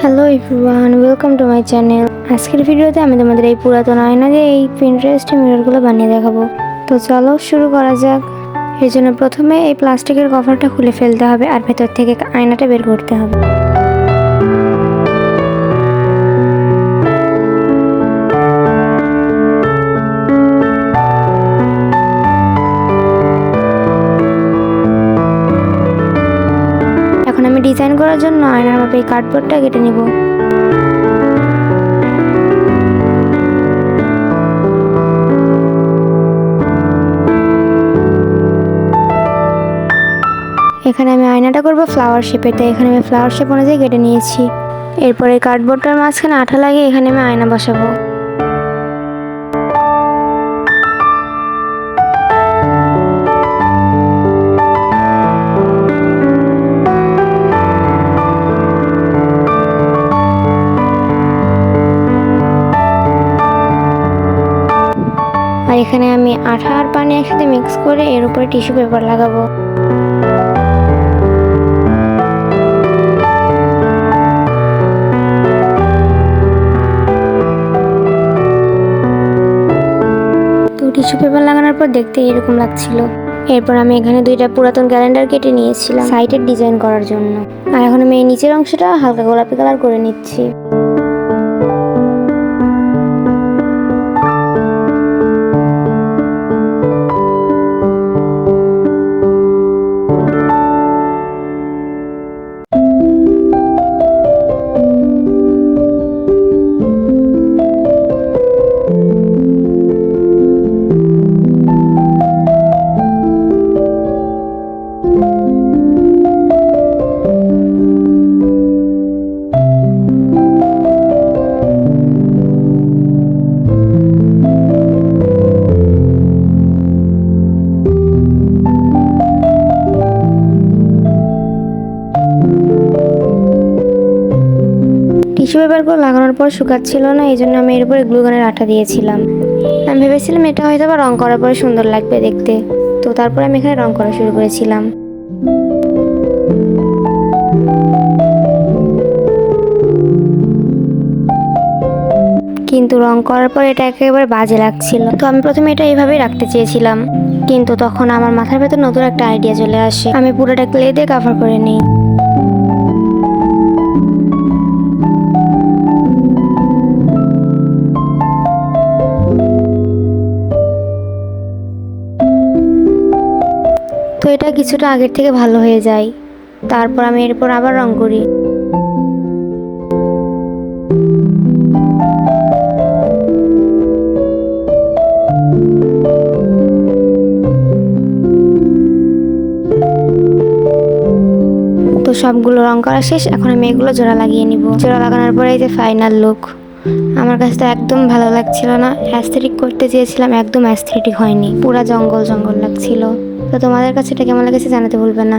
Hello everyone, welcome to my channel. আজকের ভিডিওতে আমি তোমাদের এই পুরাতন আয়না দিয়ে এই পিন্টারেস্ট মিররগুলো বানিয়ে দেখাবো। তো চলো শুরু করা যাক। এর জন্য প্রথমে এই প্লাস্টিকের কভারটা খুলে ফেলতে হবে আর ভেতর থেকে আয়নাটা বের করতে হবে। এখন আমি ডিজাইন করার জন্য আয়নার মাপে এই কার্ডবোর্ডটা কেটে নিব। এখানে আমি আয়নাটা করব ফ্লাওয়ার শেপের, তাই এখানে আমি ফ্লাওয়ার শেপ অনুযায়ী কেটে নিয়েছি। এরপর এই কার্ডবোর্ডটার মাঝখানে আঠা লাগিয়ে এখানে আমি আয়না বসাবো। আর এখানে আমি আঠা আর পানি একসাথে মিক্স করে এর উপরে টিস্যু পেপার লাগাবো। টিস্যু পেপার লাগানোর পর দেখতে এরকম লাগছিল। এরপর আমি এখানে দুইটা পুরাতন ক্যালেন্ডার কেটে নিয়েছিলাম সাইডের ডিজাইন করার জন্য। আর এখন আমি এই নিচের অংশটা হালকা গোলাপি কালার করে নিচ্ছি। টিস্যু পেপারগুলো লাগানোর পর শুকাচ্ছিল না, এই জন্য আমি এর উপরে গ্লুগানের আঠা দিয়েছিলাম। আমি ভেবেছিলাম এটা হয়তো বা রং করার পরে সুন্দর লাগবে দেখতে, তো তারপরে আমি এখানে রং করা শুরু করেছিলাম। কিন্তু রং করার পর এটা একেবারে বাজে লাগছিল। তো আমি প্রথমে এটা এইভাবেই রাখতে চেয়েছিলাম, কিন্তু তখন আমার মাথার ভেতর নতুন একটা আইডিয়া চলে আসে। আমি পুরোটা ক্লে দিয়ে কভার করে নিই। তো এটা কিছুটা আগের থেকে ভালো হয়ে যায়। তারপর আমি এরপর আবার রং করি। তো সবগুলো রং করা শেষ, এখন আমি এগুলো জোড়া লাগিয়ে নিব। জোড়া লাগানোর পরে এই যে ফাইনাল লুক। আমার কাছে তো একদম ভালো লাগছিল না, অ্যাস্থেটিক করতে চেয়েছিলাম, একদম অ্যাস্থেটিক হয়নি, পুরা জঙ্গল জঙ্গল লাগছিল। তো তোমাদের কাছে এটা কেমন লেগেছে জানাতে ভুলবে না।